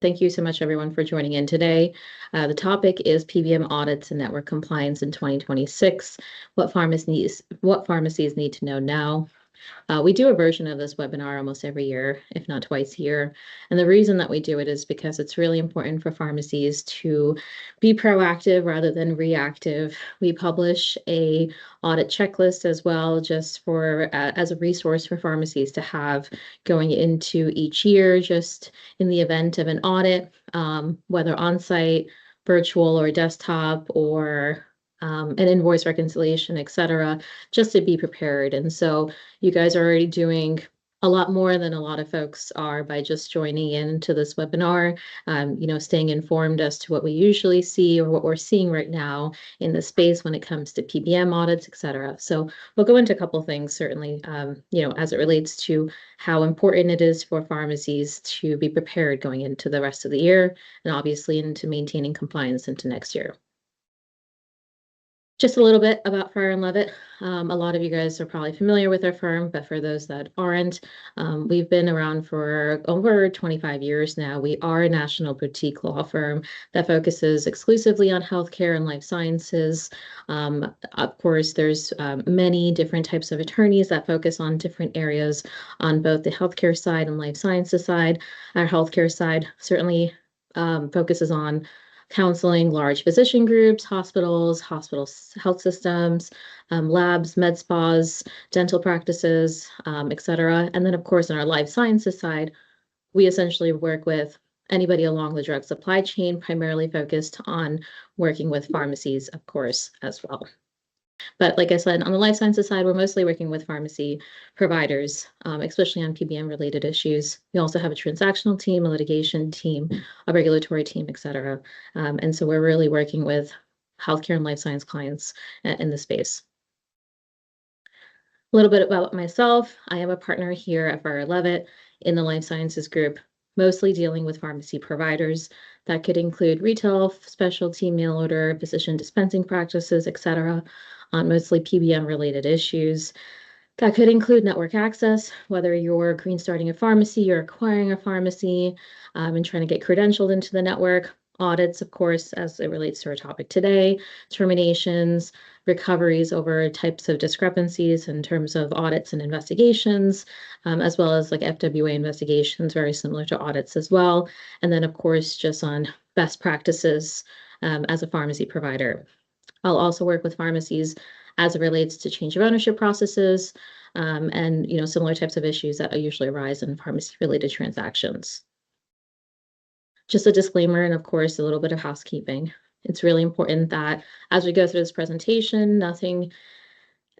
Thank you so much, everyone, for joining in today. The topic is PBM audits and network compliance in 2026, what pharmacies need to know now. We do a version of this webinar almost every year, if not twice a year. And the reason that we do it is because it's really important for pharmacies to be proactive rather than reactive. We publish a audit checklist as well, just for as a resource for pharmacies to have going into each year, just in the event of an audit, whether on-site, virtual, or desktop, or an invoice reconciliation, et cetera, just to be prepared. And so you guys are already doing a lot more than a lot of folks are by just joining into this webinar, staying informed as to what we usually see or what we're seeing right now in the space when it comes to PBM audits, et cetera. So we'll go into a couple of things, certainly, as it relates to how important it is for pharmacies to be prepared going into the rest of the year and obviously into maintaining compliance into next year. Just a little bit about Frier and Levitt. A lot of you guys are probably familiar with our firm, but for those that aren't, we've been around for over 25 years now. We are a national boutique law firm that focuses exclusively on healthcare and life sciences. Of course, there's many different types of attorneys that focus on different areas on both the healthcare side and life sciences side. Our healthcare side certainly focuses on counseling large physician groups, hospitals, health systems, labs, med spas, dental practices, et cetera. And then, of course, on our life sciences side, we essentially work with anybody along the drug supply chain, primarily focused on working with pharmacies, of course, as well. But like I said, on the life sciences side, we're mostly working with pharmacy providers, especially on PBM related issues. We also have a transactional team, a litigation team, a regulatory team, et cetera. And so we're really working with healthcare and life science clients in the space. A little bit about myself. I am a partner here at Frier Levitt in the life sciences group, mostly dealing with pharmacy providers. That could include retail, specialty, mail order, physician dispensing practices, et cetera, on mostly PBM related issues. That could include network access, whether you're green starting a pharmacy, you're acquiring a pharmacy, and trying to get credentialed into the network. Audits, of course, as it relates to our topic today, terminations, recoveries over types of discrepancies in terms of audits and investigations, as well as like FWA investigations, very similar to audits as well. And then, of course, just on best practices as a pharmacy provider. I'll also work with pharmacies as it relates to change of ownership processes and similar types of issues that usually arise in pharmacy-related transactions. Just a disclaimer and, of course, a little bit of housekeeping. It's really important that as we go through this presentation, nothing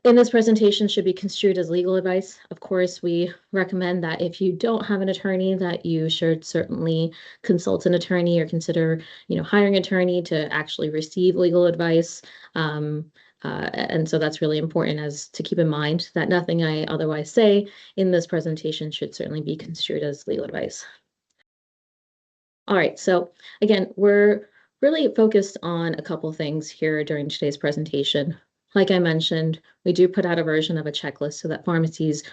in this presentation should be construed as legal advice. Of course, we recommend that if you don't have an attorney, that you should certainly consult an attorney or consider, hiring an attorney to actually receive legal advice. And so that's really important to keep in mind that nothing I otherwise say in this presentation should certainly be construed as legal advice. All right, so again, we're really focused on a couple things here during today's presentation. Like I mentioned, we do put out a version of a checklist so that pharmacies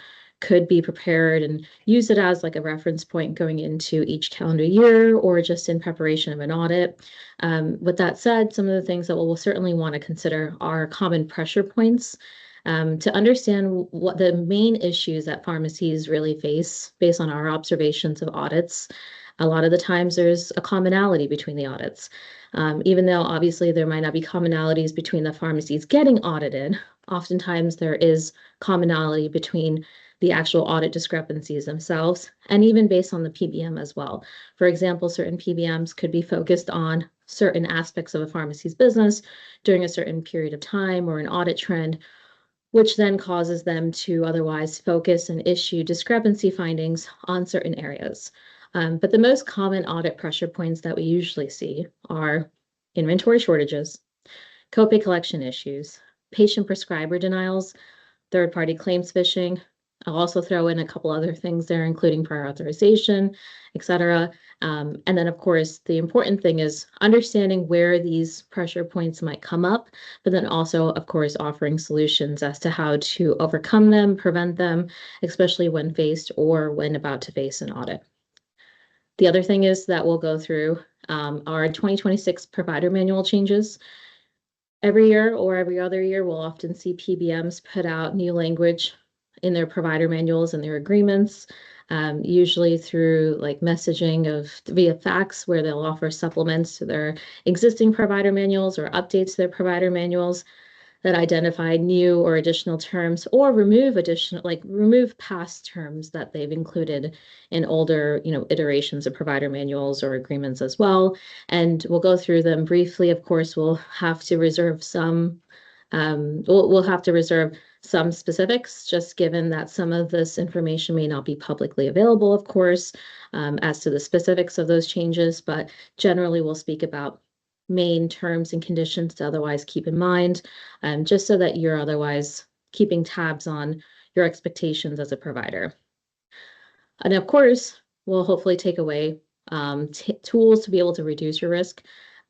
could be prepared and use it as like a reference point going into each calendar year or just in preparation of an audit. With that said, some of the things that we'll certainly want to consider are common pressure points to understand what the main issues that pharmacies really face based on our observations of audits. A lot of the times there's a commonality between the audits. Even though obviously there might not be commonalities between the pharmacies getting audited, oftentimes there is commonality between the actual audit discrepancies themselves, and even based on the PBM as well. For example, certain PBMs could be focused on certain aspects of a pharmacy's business during a certain period of time or an audit trend, which then causes them to otherwise focus and issue discrepancy findings on certain areas. But the most common audit pressure points that we usually see are inventory shortages, copay collection issues, patient prescriber denials, third-party claims phishing. I'll also throw in a couple other things there, including prior authorization, et cetera. And then, of course, the important thing is understanding where these pressure points might come up, but then also, of course, offering solutions as to how to overcome them, prevent them, especially when faced or when about to face an audit. The other thing is that we'll go through our 2026 provider manual changes. Every year or every other year, we'll often see PBMs put out new language in their provider manuals and their agreements, usually through like messaging of via fax, where they'll offer supplements to their existing provider manuals or updates to their provider manuals that identify new or additional terms or remove past terms that they've included in older, iterations of provider manuals or agreements as well. And we'll go through them briefly. Of course, we'll have to reserve some specifics, just given that some of this information may not be publicly available, of course, as to the specifics of those changes, but generally we'll speak about main terms and conditions to otherwise keep in mind, just so that you're otherwise keeping tabs on your expectations as a provider. And of course, we'll hopefully take away tools to be able to reduce your risk.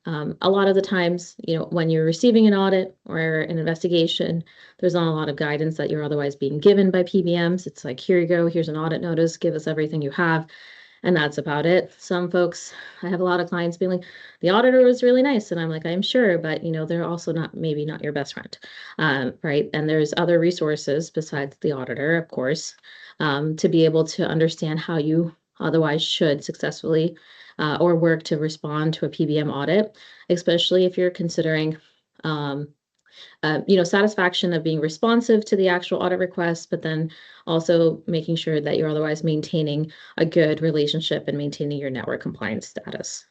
A lot of the times, when you're receiving an audit or an investigation, there's not a lot of guidance that you're otherwise being given by PBMs. It's like, here you go, here's an audit notice, give us everything you have. And that's about it. Some folks, I have a lot of clients being like, the auditor was really nice. And I'm like, I'm sure, but they're also maybe not your best friend, right? And there's other resources besides the auditor, of course, to be able to understand how you otherwise should successfully or work to respond to a PBM audit, especially if you're considering satisfaction of being responsive to the actual audit request, but then also making sure that you're otherwise maintaining a good relationship and maintaining your network compliance status.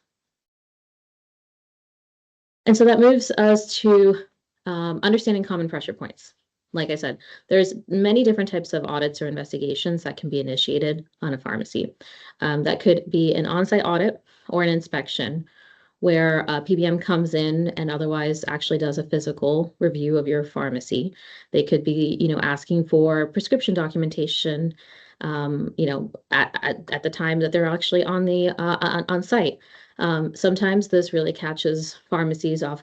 And so that moves us to understanding common pressure points. Like I said, there's many different types of audits or investigations that can be initiated on a pharmacy. That could be an on-site audit or an inspection, where a PBM comes in and otherwise actually does a physical review of your pharmacy. They could be, asking for prescription documentation, at the time that they're actually on site. Sometimes this really catches pharmacies off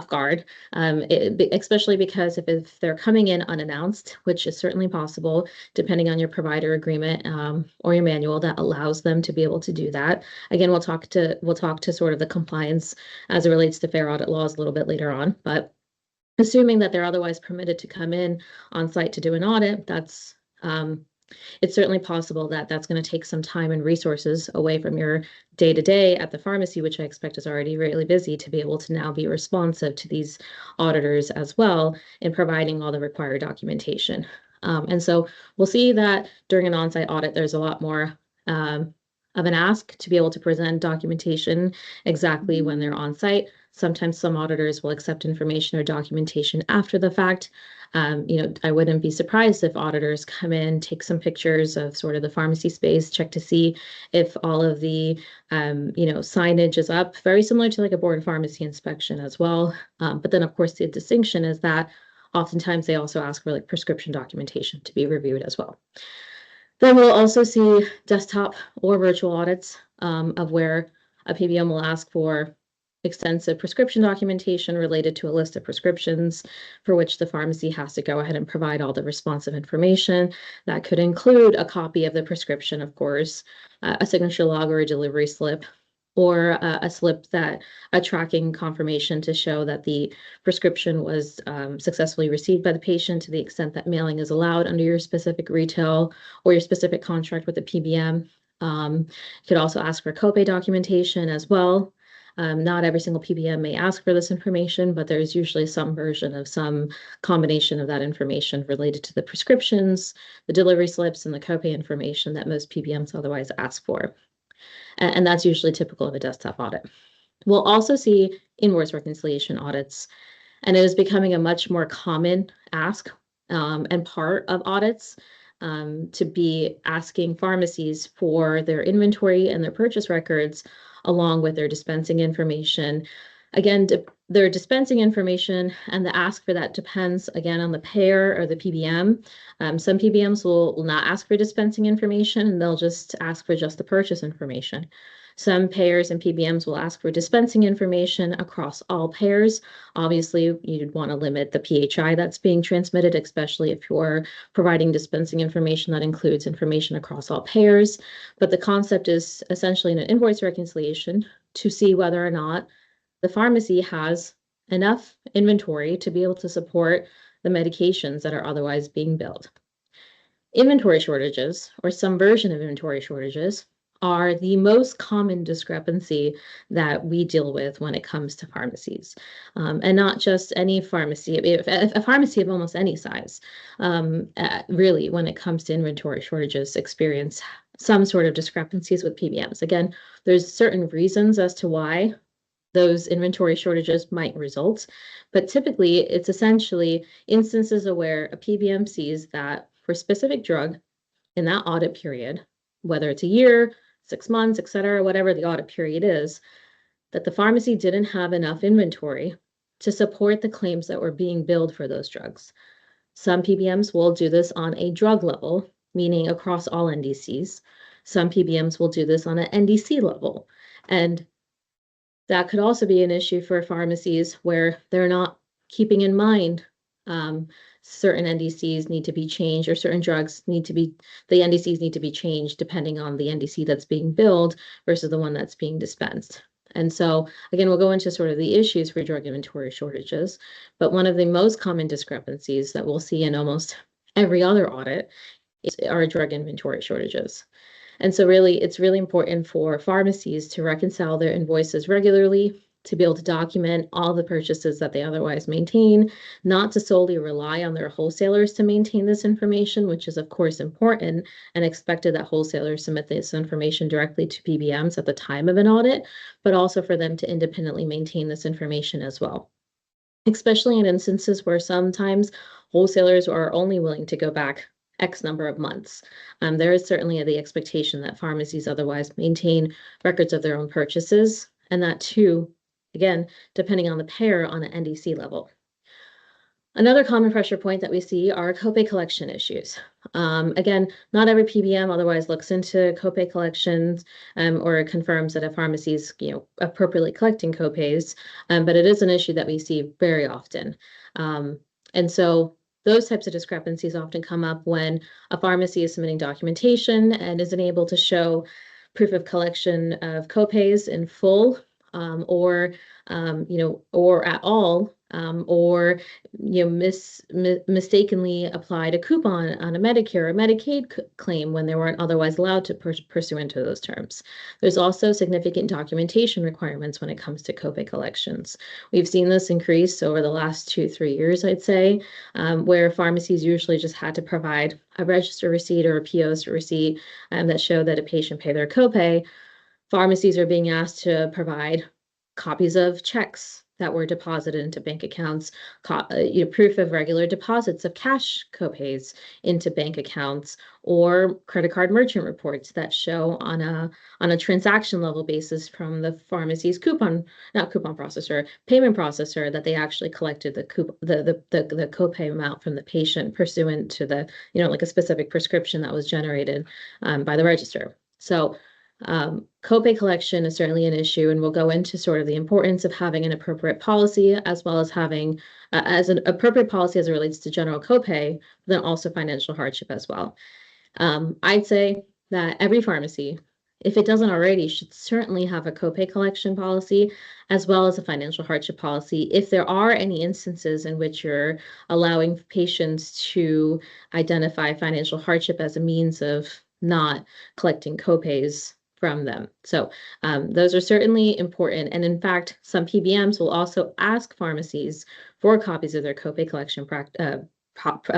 guard, especially because if they're coming in unannounced, which is certainly possible, depending on your provider agreement or your manual that allows them to be able to do that. Again, we'll talk to sort of the compliance as it relates to fair audit laws a little bit later on, but assuming that they're otherwise permitted to come in on site to do an audit, that's it's certainly possible that that's going to take some time and resources away from your day-to-day at the pharmacy, which I expect is already really busy, to be able to now be responsive to these auditors as well in providing all the required documentation. And so we'll see that during an on-site audit, there's a lot more of an ask to be able to present documentation exactly when they're on site. Sometimes some auditors will accept information or documentation after the fact. I wouldn't be surprised if auditors come in, take some pictures of sort of the pharmacy space, check to see if all of the, signage is up, very similar to like a board pharmacy inspection as well. But then of course the distinction is that oftentimes they also ask for like prescription documentation to be reviewed as well. Then we'll also see desktop or virtual audits of where a PBM will ask for extensive prescription documentation related to a list of prescriptions for which the pharmacy has to go ahead and provide all the responsive information. That could include a copy of the prescription, of course, a signature log or a delivery slip, or a slip that a tracking confirmation to show that the prescription was successfully received by the patient to the extent that mailing is allowed under your specific retail or your specific contract with the PBM. You could also ask for copay documentation as well. Not every single PBM may ask for this information, but there's usually some version of some combination of that information related to the prescriptions, the delivery slips, and the copay information that most PBMs otherwise ask for. And that's usually typical of a desktop audit. We'll also see invoice reconciliation audits, and it is becoming a much more common ask and part of audits to be asking pharmacies for their inventory and their purchase records along with their dispensing information. Again, their dispensing information and the ask for that depends, again, on the payer or the PBM. Some PBMs will not ask for dispensing information, and they'll just ask for just the purchase information. Some payers and PBMs will ask for dispensing information across all payers. Obviously, you'd want to limit the PHI that's being transmitted, especially if you're providing dispensing information that includes information across all payers. But the concept is essentially in an invoice reconciliation to see whether or not the pharmacy has enough inventory to be able to support the medications that are otherwise being billed. Inventory shortages, or some version of inventory shortages, are the most common discrepancy that we deal with when it comes to pharmacies. And not just any pharmacy, a pharmacy of almost any size, really, when it comes to inventory shortages, experience some sort of discrepancies with PBMs. Again, there's certain reasons as to why those inventory shortages might result, but typically it's essentially instances where a PBM sees that for a specific drug in that audit period, whether it's a year, 6 months, et cetera, whatever the audit period is, that the pharmacy didn't have enough inventory to support the claims that were being billed for those drugs. Some PBMs will do this on a drug level, meaning across all NDCs. Some PBMs will do this on an NDC level. And that could also be an issue for pharmacies where they're not keeping in mind certain NDCs need to be changed, or certain drugs need to be, the NDCs need to be changed depending on the NDC that's being billed versus the one that's being dispensed. And so, again, we'll go into sort of the issues for drug inventory shortages, but one of the most common discrepancies that we'll see in almost every other audit are drug inventory shortages. And so really, it's really important for pharmacies to reconcile their invoices regularly, to be able to document all the purchases that they otherwise maintain, not to solely rely on their wholesalers to maintain this information, which is of course important and expected that wholesalers submit this information directly to PBMs at the time of an audit, but also for them to independently maintain this information as well. Especially in instances where sometimes wholesalers are only willing to go back X number of months. There is certainly the expectation that pharmacies otherwise maintain records of their own purchases, and that too, again, depending on the payer on an NDC level. Another common pressure point that we see are copay collection issues. Again, not every PBM otherwise looks into copay collections or confirms that a pharmacy is, appropriately collecting copays, but it is an issue that we see very often. And so those types of discrepancies often come up when a pharmacy is submitting documentation and isn't able to show proof of collection of copays in full, or at all, or mistakenly applied a coupon on a Medicare or Medicaid claim when they weren't otherwise allowed to pursue into those terms. There's also significant documentation requirements when it comes to copay collections. We've seen this increase over the last 2-3 years, I'd say, where pharmacies usually just had to provide a register receipt or a POS receipt that show that a patient paid their copay. Pharmacies are being asked to provide copies of checks that were deposited into bank accounts, proof of regular deposits of cash copays into bank accounts, or credit card merchant reports that show on a transaction level basis from the pharmacy's payment processor that they actually collected the copay amount from the patient pursuant to the, like a specific prescription that was generated by the register. So copay collection is certainly an issue, and we'll go into sort of the importance of having an appropriate policy, as well as having as an appropriate policy as it relates to general copay, but then also financial hardship as well. I'd say that every pharmacy, if it doesn't already, should certainly have a copay collection policy, as well as a financial hardship policy, if there are any instances in which you're allowing patients to identify financial hardship as a means of not collecting copays from them. So those are certainly important. And in fact, some PBMs will also ask pharmacies for copies of their copay collection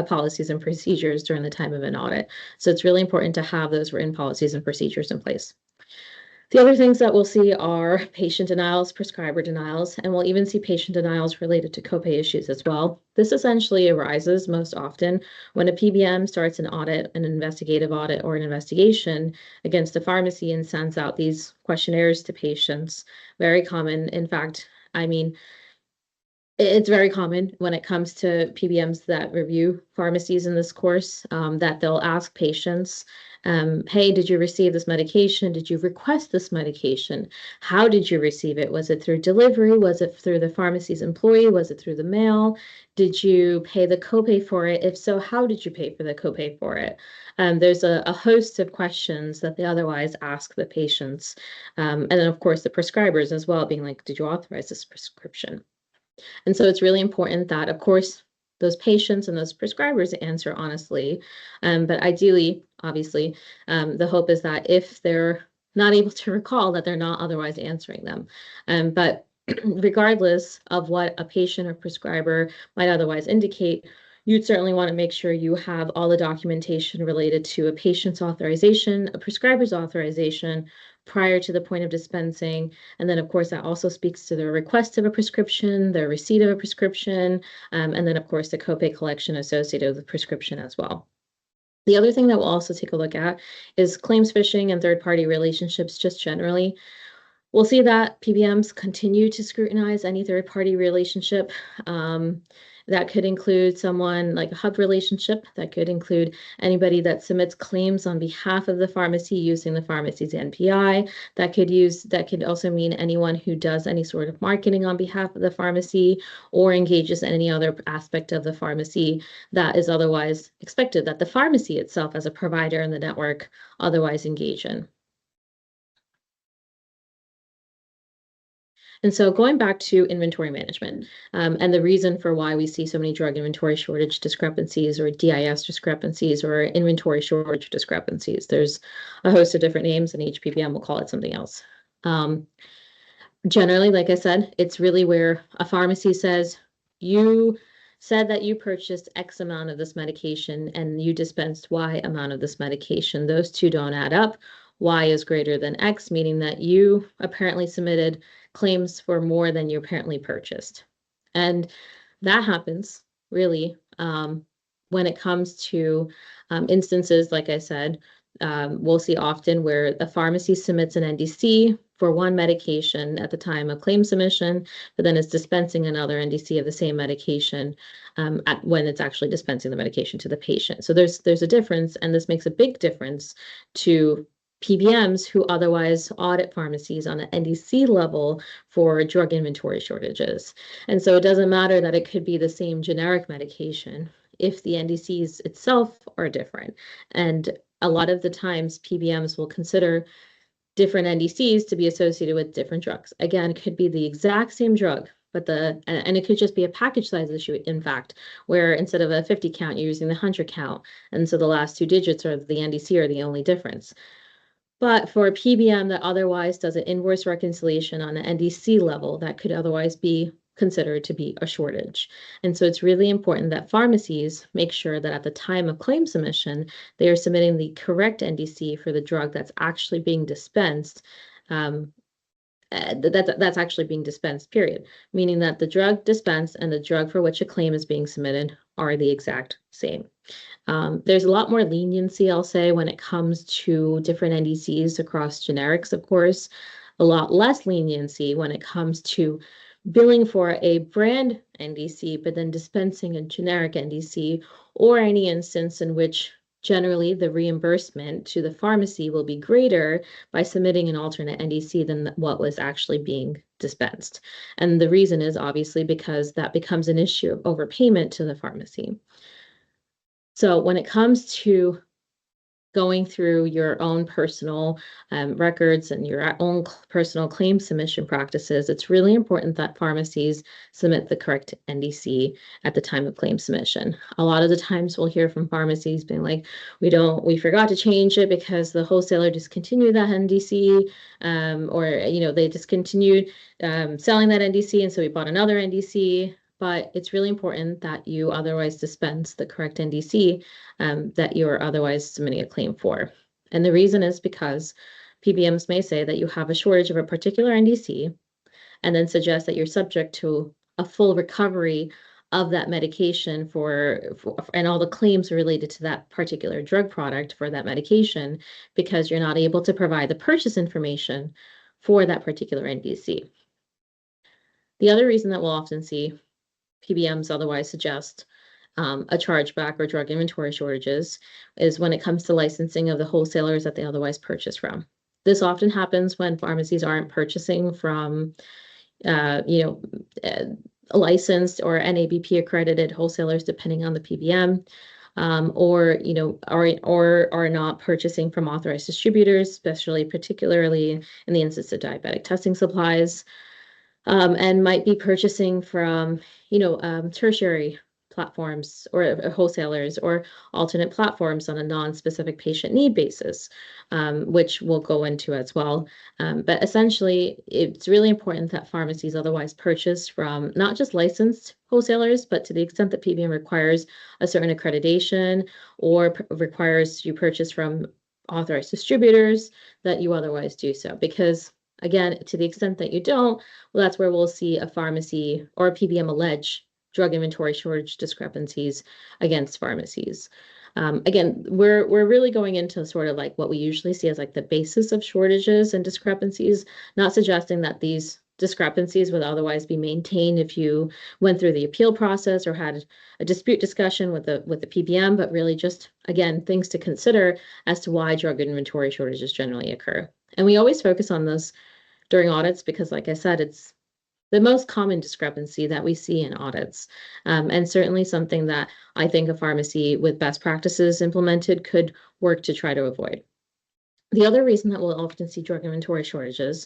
policies and procedures during the time of an audit. So it's really important to have those written policies and procedures in place. The other things that we'll see are patient denials, prescriber denials, and we'll even see patient denials related to copay issues as well. This essentially arises most often when a PBM starts an audit, an investigative audit, or an investigation against a pharmacy and sends out these questionnaires to patients. Very common. In fact, It's very common when it comes to PBMs that review pharmacies in this course, that they'll ask patients, hey, did you receive this medication? Did you request this medication? How did you receive it? Was it through delivery? Was it through the pharmacy's employee? Was it through the mail? Did you pay the copay for it? If so, how did you pay for the copay for it? There's a host of questions that they otherwise ask the patients. And then, of course, the prescribers as well, being like, did you authorize this prescription? And so it's really important that, of course, those patients and those prescribers answer honestly. But ideally, obviously, the hope is that if they're not able to recall, that they're not otherwise answering them. But regardless of what a patient or prescriber might otherwise indicate, you'd certainly want to make sure you have all the documentation related to a patient's authorization, a prescriber's authorization prior to the point of dispensing. And then, of course, that also speaks to the request of a prescription, the receipt of a prescription, and then, of course, the copay collection associated with the prescription as well. The other thing that we'll also take a look at is claims phishing and third-party relationships just generally. We'll see that PBMs continue to scrutinize any third-party relationship. That could include someone like a hub relationship. That could include anybody that submits claims on behalf of the pharmacy using the pharmacy's NPI. That could also mean anyone who does any sort of marketing on behalf of the pharmacy or engages in any other aspect of the pharmacy that is otherwise expected that the pharmacy itself as a provider in the network otherwise engage in. And so going back to inventory management, and the reason for why we see so many drug inventory shortage discrepancies or DIS discrepancies or inventory shortage discrepancies, there's a host of different names and each PBM will call it something else. Generally, like I said, it's really where a pharmacy says, you said that you purchased X amount of this medication and you dispensed Y amount of this medication. Those two don't add up. Y is greater than X, meaning that you apparently submitted claims for more than you apparently purchased. And that happens really when it comes to instances, like I said, we'll see often where a pharmacy submits an NDC for one medication at the time of claim submission, but then is dispensing another NDC of the same medication when it's actually dispensing the medication to the patient. So there's a difference, and this makes a big difference to PBMs who otherwise audit pharmacies on an NDC level for drug inventory shortages. And so it doesn't matter that it could be the same generic medication if the NDCs itself are different. And a lot of the times PBMs will consider different NDCs to be associated with different drugs. Again, it could be the exact same drug, but and it could just be a package size issue, in fact, where instead of a 50 count, you're using the 100 count. And so the last two digits of the NDC are the only difference. But for a PBM that otherwise does an invoice reconciliation on an NDC level, that could otherwise be considered to be a shortage. And so it's really important that pharmacies make sure that at the time of claim submission, they are submitting the correct NDC for the drug that's actually being dispensed. That's actually being dispensed, period. Meaning that the drug dispensed and the drug for which a claim is being submitted are the exact same. There's a lot more leniency, I'll say, when it comes to different NDCs across generics, of course. A lot less leniency when it comes to billing for a brand NDC, but then dispensing a generic NDC, or any instance in which generally the reimbursement to the pharmacy will be greater by submitting an alternate NDC than what was actually being dispensed. And the reason is obviously because that becomes an issue of overpayment to the pharmacy. So when it comes to going through your own personal records and your own personal claim submission practices, it's really important that pharmacies submit the correct NDC at the time of claim submission. A lot of the times we'll hear from pharmacies being like, we forgot to change it because the wholesaler discontinued that NDC, or they discontinued selling that NDC, and so we bought another NDC. But it's really important that you otherwise dispense the correct NDC that you are otherwise submitting a claim for. And the reason is because PBMs may say that you have a shortage of a particular NDC and then suggest that you're subject to a full recovery of that medication and all the claims related to that particular drug product for that medication because you're not able to provide the purchase information for that particular NDC. The other reason that we'll often see PBMs otherwise suggest a chargeback or drug inventory shortages is when it comes to licensing of the wholesalers that they otherwise purchase from. This often happens when pharmacies aren't purchasing from, you know, licensed or NABP accredited wholesalers, depending on the PBM, or you know, are not purchasing from authorized distributors, particularly in the instance of diabetic testing supplies, and might be purchasing from, you know, tertiary platforms or wholesalers or alternate platforms on a non-specific patient need basis, which we'll go into as well. But essentially, it's really important that pharmacies otherwise purchase from not just licensed wholesalers, but to the extent that PBM requires a certain accreditation or requires you purchase from authorized distributors, that you otherwise do so. Because again, to the extent that you don't, well, that's where we'll see a pharmacy or a PBM allege drug inventory shortage discrepancies against pharmacies. Again, we're really going into sort of like what we usually see as like the basis of shortages and discrepancies, not suggesting that these discrepancies would otherwise be maintained if you went through the appeal process or had a dispute discussion with the PBM, but really just, again, things to consider as to why drug inventory shortages generally occur. And we always focus on this during audits because, like I said, it's the most common discrepancy that we see in audits, and certainly something that I think a pharmacy with best practices implemented could work to try to avoid. The other reason that we'll often see drug inventory shortages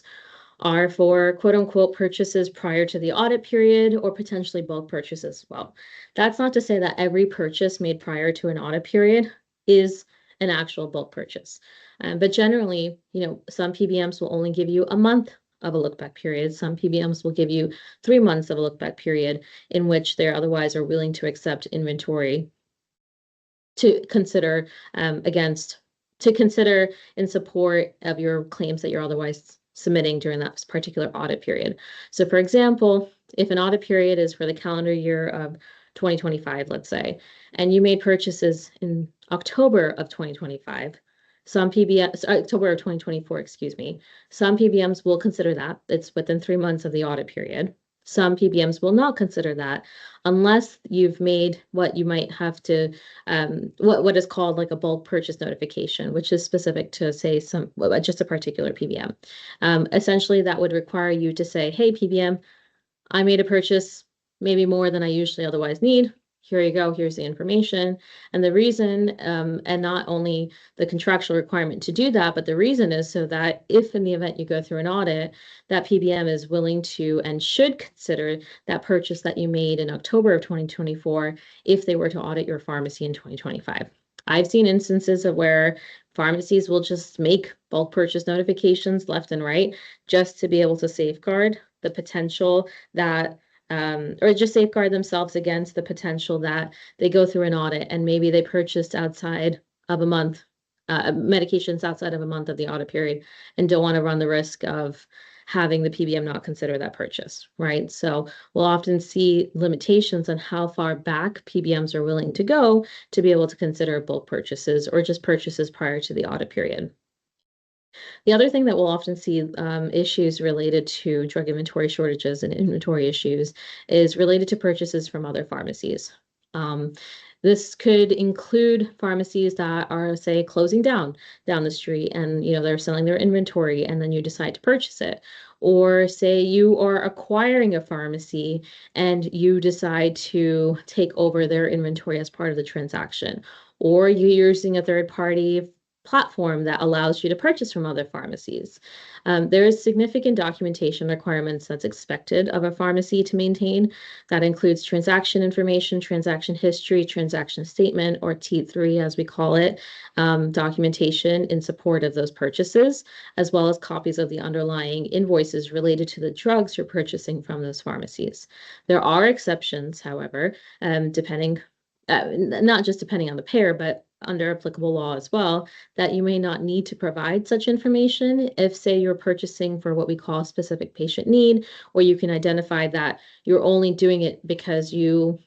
are for quote unquote purchases prior to the audit period or potentially bulk purchases as well. That's not to say that every purchase made prior to an audit period is an actual bulk purchase. But generally, you know, some PBMs will only give you a month of a look back period. Some PBMs will give you 3 months of a look back period in which they otherwise are willing to accept inventory to consider in support of your claims that you're otherwise submitting during that particular audit period. So for example, if an audit period is for the calendar year of 2025, let's say, and you made purchases in October of 2025, some PBMs, October of 2024, excuse me, some PBMs will consider that it's within 3 months of the audit period. Some PBMs will not consider that unless you've made what you might have to, what is called like a bulk purchase notification, which is specific to say just a particular PBM. Essentially, that would require you to say, hey, PBM, I made a purchase maybe more than I usually otherwise need. Here you go, here's the information. And the reason, and not only the contractual requirement to do that, but the reason is so that if in the event you go through an audit, that PBM is willing to and should consider that purchase that you made in October of 2024 if they were to audit your pharmacy in 2025. I've seen instances of where pharmacies will just make bulk purchase notifications left and right just to be able to safeguard the potential that or just safeguard themselves against the potential that they go through an audit and maybe they purchased outside of a month, medications outside of a month of the audit period and don't want to run the risk of having the PBM not consider that purchase, right? So we'll often see limitations on how far back PBMs are willing to go to be able to consider bulk purchases or just purchases prior to the audit period. The other thing that we'll often see issues related to drug inventory shortages and inventory issues is related to purchases from other pharmacies. This could include pharmacies that are, say, closing down the street and, you know, they're selling their inventory and then you decide to purchase it. Or say you are acquiring a pharmacy and you decide to take over their inventory as part of the transaction. Or you're using a third party platform that allows you to purchase from other pharmacies. There is significant documentation requirements that's expected of a pharmacy to maintain. That includes transaction information, transaction history, transaction statement, or T3 as we call it, documentation in support of those purchases, as well as copies of the underlying invoices related to the drugs you're purchasing from those pharmacies. There are exceptions, however, depending not just depending on the payer, but under applicable law as well, that you may not need to provide such information if, say, you're purchasing for what we call specific patient need, or you can identify that you're only doing it because you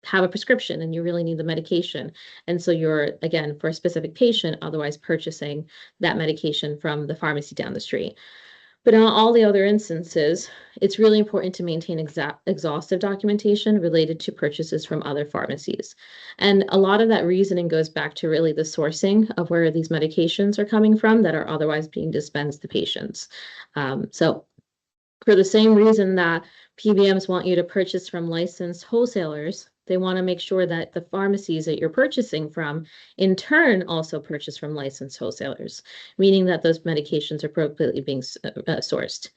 have a prescription and you really need the medication. And so you're, again, for a specific patient, otherwise purchasing that medication from the pharmacy down the street. But in all the other instances, it's really important to maintain exhaustive documentation related to purchases from other pharmacies. And a lot of that reasoning goes back to really the sourcing of where these medications are coming from that are otherwise being dispensed to patients. So for the same reason that PBMs want you to purchase from licensed wholesalers, they want to make sure that the pharmacies that you're purchasing from, in turn, also purchase from licensed wholesalers, meaning that those medications are appropriately being sourced.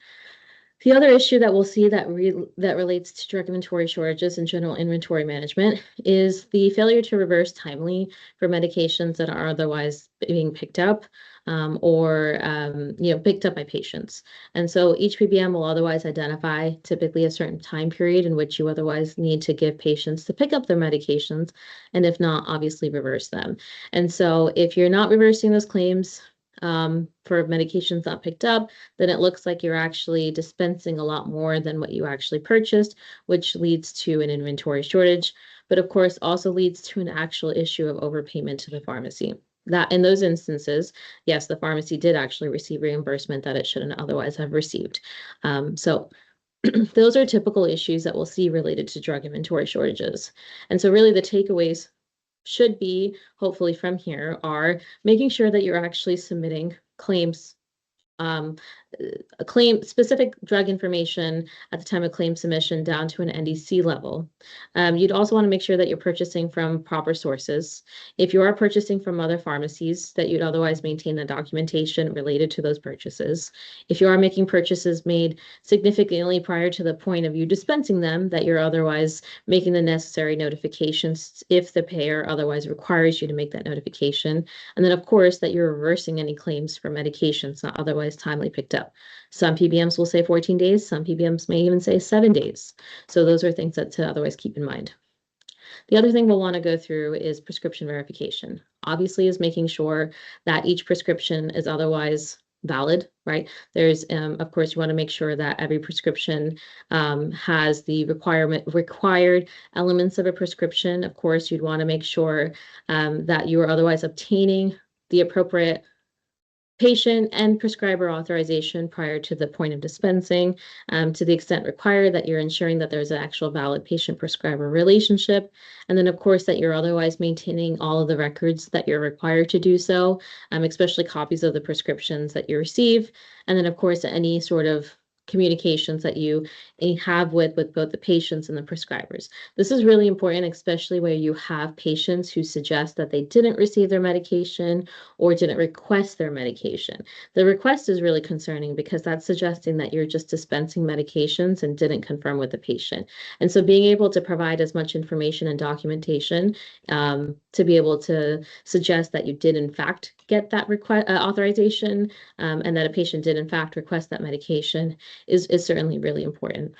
The other issue that we'll see that relates to drug inventory shortages and general inventory management is the failure to reverse timely for medications that are otherwise being picked up or picked up by patients. And so each PBM will otherwise identify typically a certain time period in which you otherwise need to give patients to pick up their medications, and if not, obviously reverse them. And so if you're not reversing those claims for medications not picked up, then it looks like you're actually dispensing a lot more than what you actually purchased, which leads to an inventory shortage, but of course also leads to an actual issue of overpayment to the pharmacy. That in those instances, yes, the pharmacy did actually receive reimbursement that it shouldn't otherwise have received. So those are typical issues that we'll see related to drug inventory shortages. And so really the takeaways should be, hopefully from here, are making sure that you're actually submitting claims, specific drug information at the time of claim submission down to an NDC level. You'd also want to make sure that you're purchasing from proper sources. If you are purchasing from other pharmacies, that you'd otherwise maintain the documentation related to those purchases. If you are making purchases made significantly prior to the point of you dispensing them, that you're otherwise making the necessary notifications if the payer otherwise requires you to make that notification. And then, of course, that you're reversing any claims for medications not otherwise timely picked up. Some PBMs will say 14 days. Some PBMs may even say 7 days. So those are things that to otherwise keep in mind. The other thing we'll want to go through is prescription verification. Obviously, is making sure that each prescription is otherwise valid, right? There's, of course, you want to make sure that every prescription has the required elements of a prescription. Of course, you'd want to make sure that you are otherwise obtaining the appropriate patient and prescriber authorization prior to the point of dispensing, to the extent required, that you're ensuring that there's an actual valid patient-prescriber relationship, and then of course that you're otherwise maintaining all of the records that you're required to do so, especially copies of the prescriptions that you receive, and then of course any sort of communications that you have with both the patients and the prescribers. This is really important, especially where you have patients who suggest that they didn't receive their medication or didn't request their medication. The request is really concerning because that's suggesting that you're just dispensing medications and didn't confirm with the patient. And so being able to provide as much information and documentation to be able to suggest that you did in fact get that request authorization and that a patient did in fact request that medication is certainly really important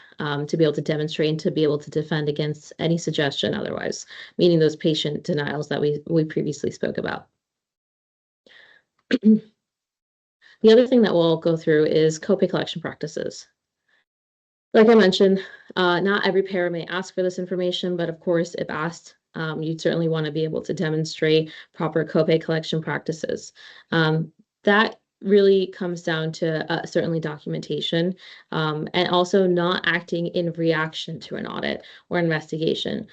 to be able to demonstrate and to be able to defend against any suggestion otherwise, meaning those patient denials that we previously spoke about. The other thing that we'll go through is copay collection practices. Like I mentioned, not every payer may ask for this information, but of course, if asked, you'd certainly want to be able to demonstrate proper copay collection practices. That really comes down to certainly documentation and also not acting in reaction to an audit or investigation.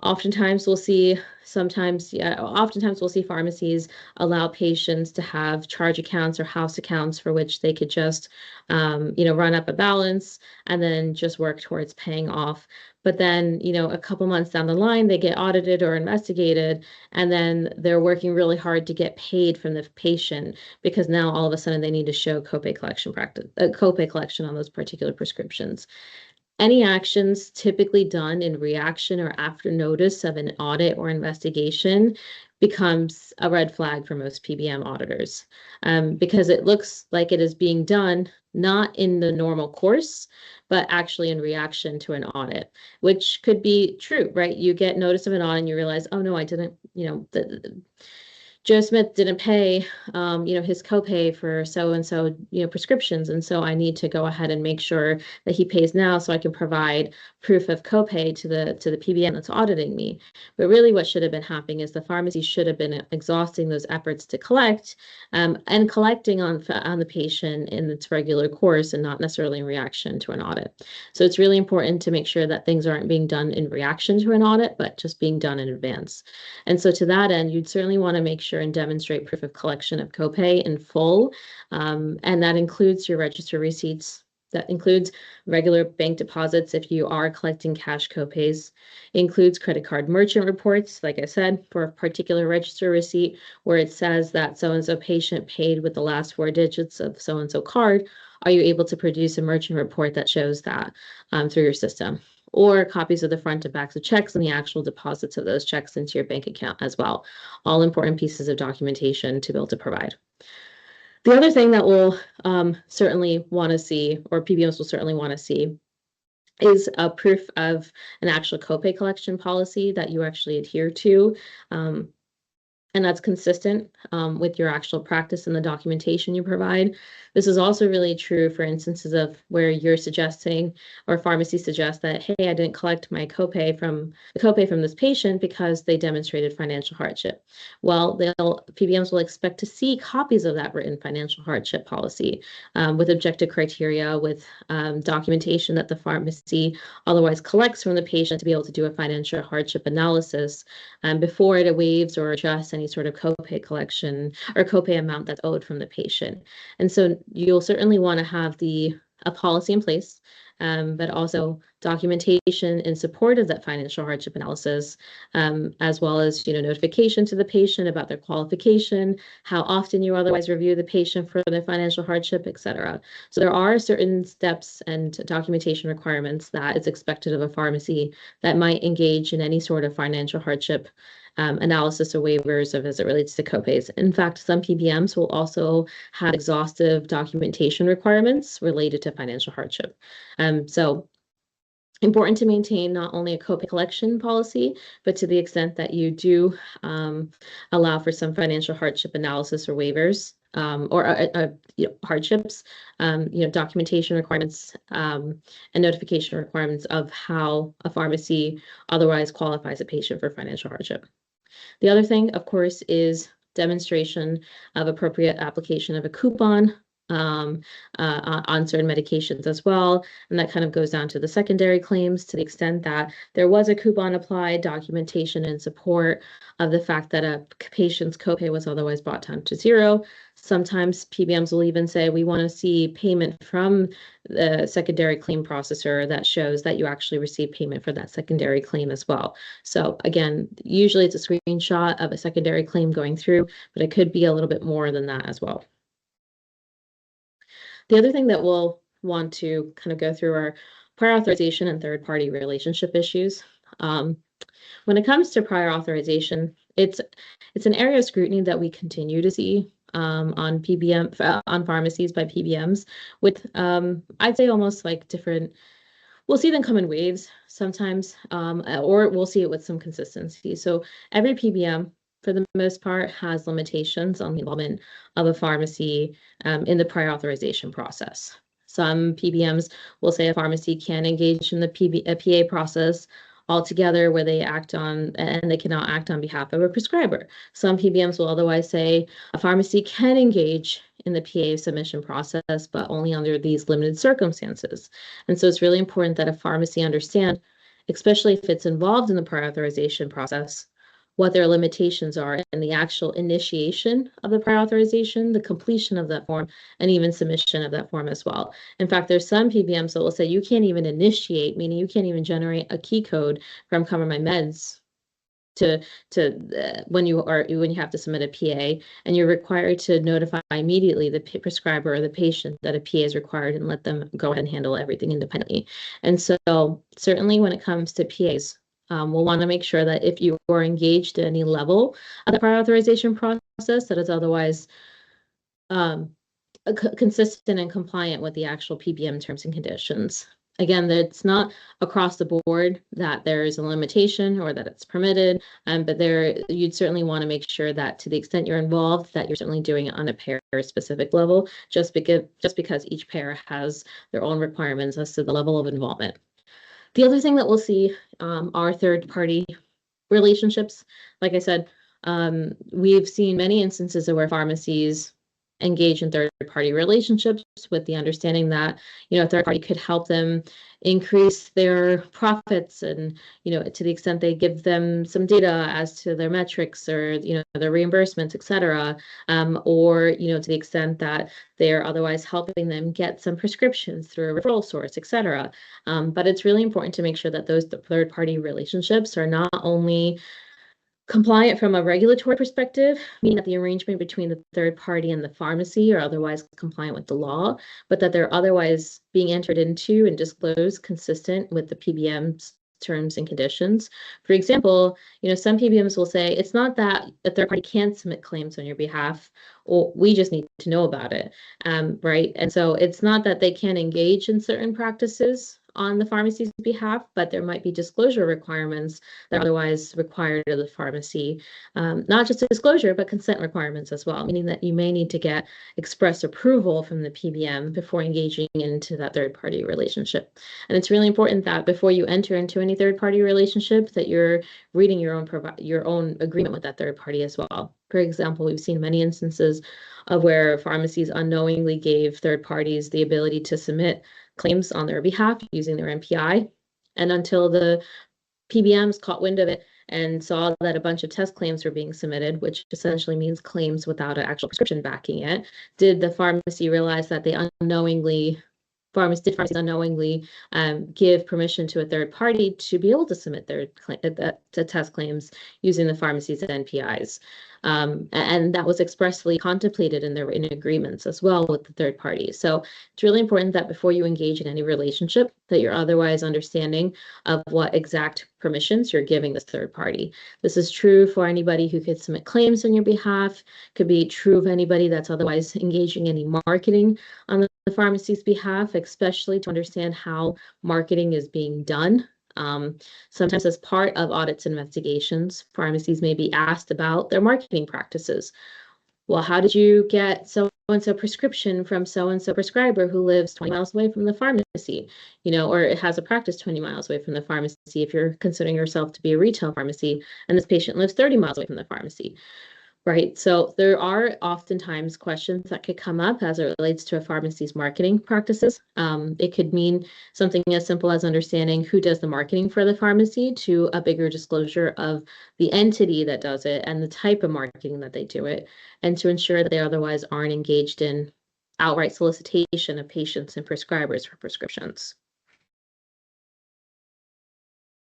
Oftentimes we'll see pharmacies allow patients to have charge accounts or house accounts for which they could just, run up a balance and then just work towards paying off. But then, a couple months down the line, they get audited or investigated, and then they're working really hard to get paid from the patient because now all of a sudden they need to show copay collection on those particular prescriptions. Any actions typically done in reaction or after notice of an audit or investigation becomes a red flag for most PBM auditors because it looks like it is being done not in the normal course, but actually in reaction to an audit, which could be true, right? You get notice of an audit and you realize, oh no, I didn't, Joe Smith didn't pay, his copay for so-and-so, prescriptions. And so I need to go ahead and make sure that he pays now so I can provide proof of copay to the PBM that's auditing me. But really what should have been happening is the pharmacy should have been exhausting those efforts to collect, and collecting on the patient in its regular course and not necessarily in reaction to an audit. So it's really important to make sure that things aren't being done in reaction to an audit, but just being done in advance. And so to that end, you'd certainly want to make sure and demonstrate proof of collection of copay in full. And that includes your register receipts. That includes regular bank deposits if you are collecting cash copays. It includes credit card merchant reports, like I said, for a particular register receipt where it says that so-and-so patient paid with the last 4 digits of so-and-so card. Are you able to produce a merchant report that shows that through your system? Or copies of the front and backs of checks and the actual deposits of those checks into your bank account as well. All important pieces of documentation to be able to provide. The other thing that we'll certainly want to see, or PBMs will certainly want to see, is a proof of an actual copay collection policy that you actually adhere to. And that's consistent with your actual practice and the documentation you provide. This is also really true for instances of where you're suggesting, or pharmacy suggests that, hey, I didn't collect my copay from this patient because they demonstrated financial hardship. Well, PBMs will expect to see copies of that written financial hardship policy with objective criteria, with documentation that the pharmacy otherwise collects from the patient to be able to do a financial hardship analysis before it waives or adjusts any sort of copay collection or copay amount that's owed from the patient. And so you'll certainly want to have a policy in place, but also documentation in support of that financial hardship analysis, as well as notification to the patient about their qualification, how often you otherwise review the patient for their financial hardship, etc. So there are certain steps and documentation requirements that is expected of a pharmacy that might engage in any sort of financial hardship analysis or waivers as it relates to copays. In fact, some PBMs will also have exhaustive documentation requirements related to financial hardship. So important to maintain not only a copay collection policy, but to the extent that you do allow for some financial hardship analysis or waivers, or hardships, documentation requirements and notification requirements of how a pharmacy otherwise qualifies a patient for financial hardship. The other thing, of course, is demonstration of appropriate application of a coupon on certain medications as well. And that kind of goes down to the secondary claims to the extent that there was a coupon applied, documentation in support of the fact that a patient's copay was otherwise brought down to 0. Sometimes PBMs will even say, we want to see payment from the secondary claim processor that shows that you actually received payment for that secondary claim as well. So again, usually it's a screenshot of a secondary claim going through, but it could be a little bit more than that as well. The other thing that we'll want to kind of go through are prior authorization and third-party relationship issues. When it comes to prior authorization, it's an area of scrutiny that we continue to see on pharmacies by PBMs with, I'd say, almost like different. We'll see them come in waves sometimes, or we'll see it with some consistency. So every PBM, for the most part, has limitations on the involvement of a pharmacy in the prior authorization process. Some PBMs will say a pharmacy can engage in the PA process altogether where they act on, and they cannot act on behalf of a prescriber. Some PBMs will otherwise say a pharmacy can engage in the PA submission process, but only under these limited circumstances. And so it's really important that a pharmacy understand, especially if it's involved in the prior authorization process, what their limitations are and the actual initiation of the prior authorization, the completion of that form, and even submission of that form as well. In fact, there's some PBMs that will say you can't even initiate, meaning you can't even generate a key code from Cover My Meds when you have to submit a PA, and you're required to notify immediately the prescriber or the patient that a PA is required and let them go ahead and handle everything independently. And so certainly when it comes to PAs, we'll want to make sure that if you are engaged at any level of the prior authorization process, that is otherwise consistent and compliant with the actual PBM terms and conditions. Again, that's not across the board that there is a limitation or that it's permitted, but you'd certainly want to make sure that to the extent you're involved, that you're certainly doing it on a payer-specific level, just because each payer has their own requirements as to the level of involvement. The other thing that we'll see are third-party relationships. Like I said, we've seen many instances of where pharmacies engage in third-party relationships with the understanding that, a third party could help them increase their profits and, to the extent they give them some data as to their metrics or, their reimbursements, et cetera, or, to the extent that they're otherwise helping them get some prescriptions through a referral source, et cetera. But it's really important to make sure that those third-party relationships are not only compliant from a regulatory perspective, meaning that the arrangement between the third party and the pharmacy are otherwise compliant with the law, but that they're otherwise being entered into and disclosed consistent with the PBM's terms and conditions. For example, some PBMs will say it's not that a third party can submit claims on your behalf, or we just need to know about it, right? And so it's not that they can't engage in certain practices on the pharmacy's behalf, but there might be disclosure requirements that are otherwise required of the pharmacy. Not just disclosure, but consent requirements as well, meaning that you may need to get express approval from the PBM before engaging into that third-party relationship. And it's really important that before you enter into any third-party relationship, that you're reading your own agreement with that third party as well. For example, we've seen many instances of where pharmacies unknowingly gave third parties the ability to submit claims on their behalf using their MPI. And until the PBMs caught wind of it and saw that a bunch of test claims were being submitted, which essentially means claims without an actual prescription backing it, did the pharmacy realize that they pharmacies unknowingly give permission to a third party to be able to submit their to test claims using the pharmacy's NPIs. And that was expressly contemplated in their written agreements as well with the third party. So it's really important that before you engage in any relationship, that you're otherwise understanding of what exact permissions you're giving this third party. This is true for anybody who could submit claims on your behalf, could be true of anybody that's otherwise engaging in any marketing on the pharmacy's behalf, especially to understand how marketing is being done. Sometimes as part of audits and investigations, pharmacies may be asked about their marketing practices. Well, how did you get so-and-so prescription from so-and-so prescriber who lives 20 miles away from the pharmacy, or it has a practice 20 miles away from the pharmacy if you're considering yourself to be a retail pharmacy and this patient lives 30 miles away from the pharmacy. Right. So there are oftentimes questions that could come up as it relates to a pharmacy's marketing practices. It could mean something as simple as understanding who does the marketing for the pharmacy to a bigger disclosure of the entity that does it and the type of marketing that they do it, and to ensure that they otherwise aren't engaged in outright solicitation of patients and prescribers for prescriptions.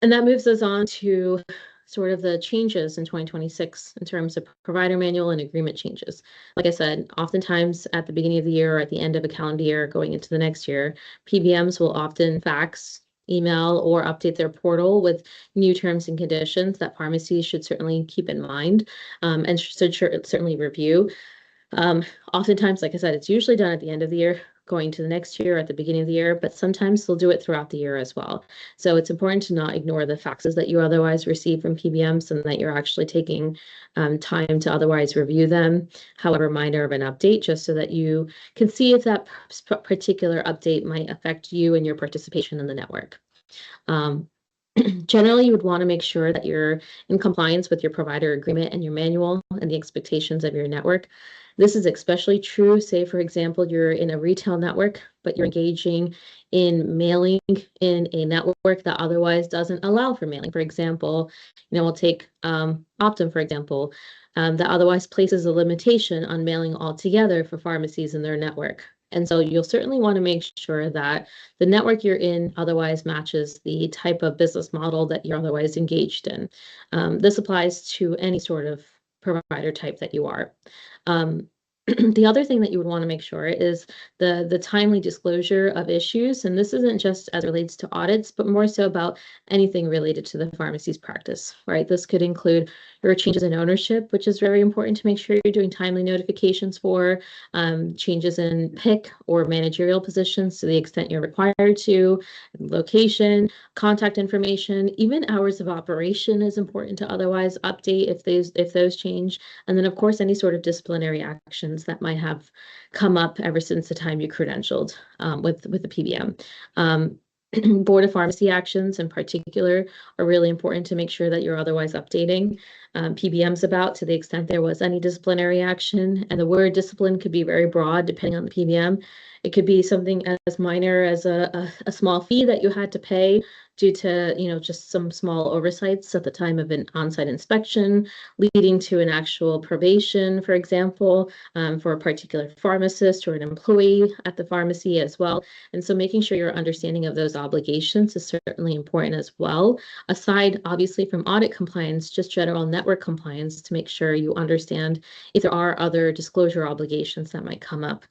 And that moves us on to sort of the changes in 2026 in terms of provider manual and agreement changes. Like I said, oftentimes at the beginning of the year or at the end of a calendar year going into the next year, PBMs will often fax, email, or update their portal with new terms and conditions that pharmacies should certainly keep in mind and should certainly review. Oftentimes, like I said, it's usually done at the end of the year, going to the next year at the beginning of the year, but sometimes they'll do it throughout the year as well. So it's important to not ignore the faxes that you otherwise receive from PBMs and that you're actually taking time to otherwise review them, however minor of an update, just so that you can see if that particular update might affect you and your participation in the network. Generally, you would want to make sure that you're in compliance with your provider agreement and your manual and the expectations of your network. This is especially true, say, for example, you're in a retail network, but you're engaging in mailing in a network that otherwise doesn't allow for mailing. For example, we'll take Optum, for example, that otherwise places a limitation on mailing altogether for pharmacies in their network. And so you'll certainly want to make sure that the network you're in otherwise matches the type of business model that you're otherwise engaged in. This applies to any sort of provider type that you are. The other thing that you would want to make sure is the timely disclosure of issues. And this isn't just as it relates to audits, but more so about anything related to the pharmacy's practice, right? This could include your changes in ownership, which is very important to make sure you're doing timely notifications for, changes in PIC or managerial positions to the extent you're required to, location, contact information, even hours of operation is important to otherwise update if those change. And then, of course, any sort of disciplinary actions that might have come up ever since the time you credentialed with the PBM. Board of Pharmacy actions in particular are really important to make sure that you're otherwise updating PBMs about to the extent there was any disciplinary action. And the word discipline could be very broad depending on the PBM. It could be something as minor as a small fee that you had to pay due to, just some small oversights at the time of an on-site inspection, leading to an actual probation, for example, for a particular pharmacist or an employee at the pharmacy as well. And so making sure your understanding of those obligations is certainly important as well, aside obviously from audit compliance, just general network compliance to make sure you understand if there are other disclosure obligations that might come up.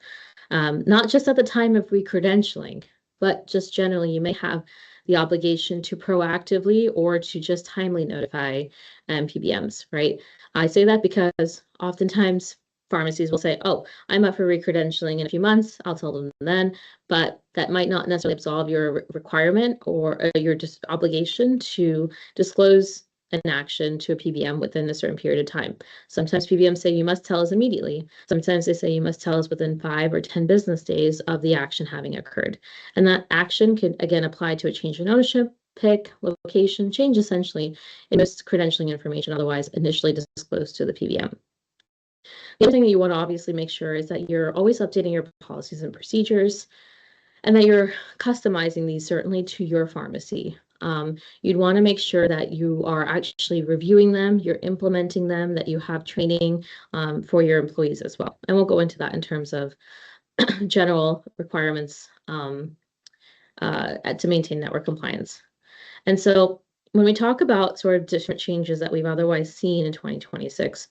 Not just at the time of re-credentialing, but just generally you may have the obligation to proactively or to just timely notify PBMs, right? I say that because oftentimes pharmacies will say, oh, I'm up for re-credentialing in a few months, I'll tell them then, but that might not necessarily absolve your requirement or your just obligation to disclose an action to a PBM within a certain period of time. Sometimes PBMs say you must tell us immediately. Sometimes they say you must tell us within 5 or 10 business days of the action having occurred. And that action could, again, apply to a change in ownership, PIC, location, change essentially in most credentialing information otherwise initially disclosed to the PBM. The other thing that you want to obviously make sure is that you're always updating your policies and procedures and that you're customizing these certainly to your pharmacy. You'd want to make sure that you are actually reviewing them, you're implementing them, that you have training for your employees as well. And we'll go into that in terms of general requirements to maintain network compliance. And so when we talk about sort of different changes that we've otherwise seen in 2026,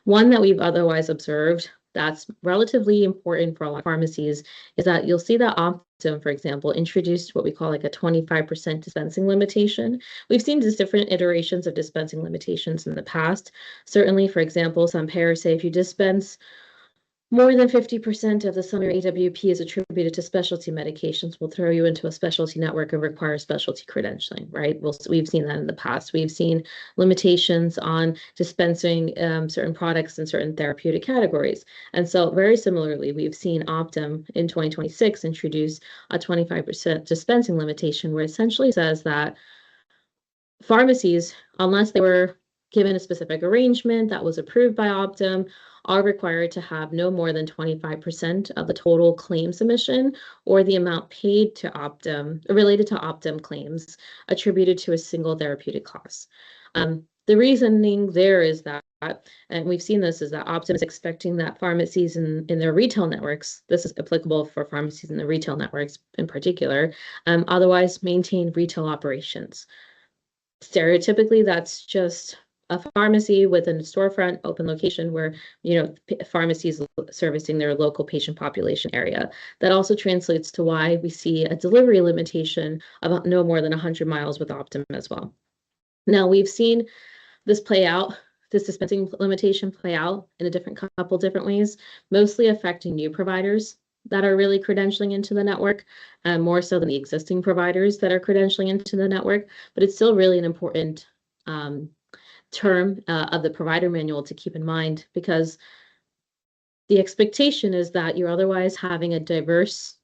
one that we've otherwise observed that's relatively important for a lot of pharmacies is that you'll see that Optum, for example, introduced what we call like a 25% dispensing limitation. We've seen these different iterations of dispensing limitations in the past. Certainly, for example, some payers say if you dispense more than 50% of the sum of your AWP is attributed to specialty medications, will throw you into a specialty network and require specialty credentialing, right? We've seen that in the past. We've seen limitations on dispensing certain products in certain therapeutic categories. And so very similarly, we've seen Optum in 2026 introduce a 25% dispensing limitation, where it essentially says that pharmacies, unless they were given a specific arrangement that was approved by Optum, are required to have no more than 25% of the total claim submission or the amount paid to Optum related to Optum claims attributed to a single therapeutic class. The reasoning there is that, and we've seen this, is that Optum is expecting that pharmacies in their retail networks, this is applicable for pharmacies in the retail networks in particular, otherwise maintain retail operations. Stereotypically, that's just a pharmacy within a storefront, open location where, pharmacies servicing their local patient population area. That also translates to why we see a delivery limitation of no more than 100 miles with Optum as well. Now, we've seen this play out, this dispensing limitation play out in a couple different ways, mostly affecting new providers that are really credentialing into the network, more so than the existing providers that are credentialing into the network. But it's still really an important term of the provider manual to keep in mind, because the expectation is that you're otherwise having a diverse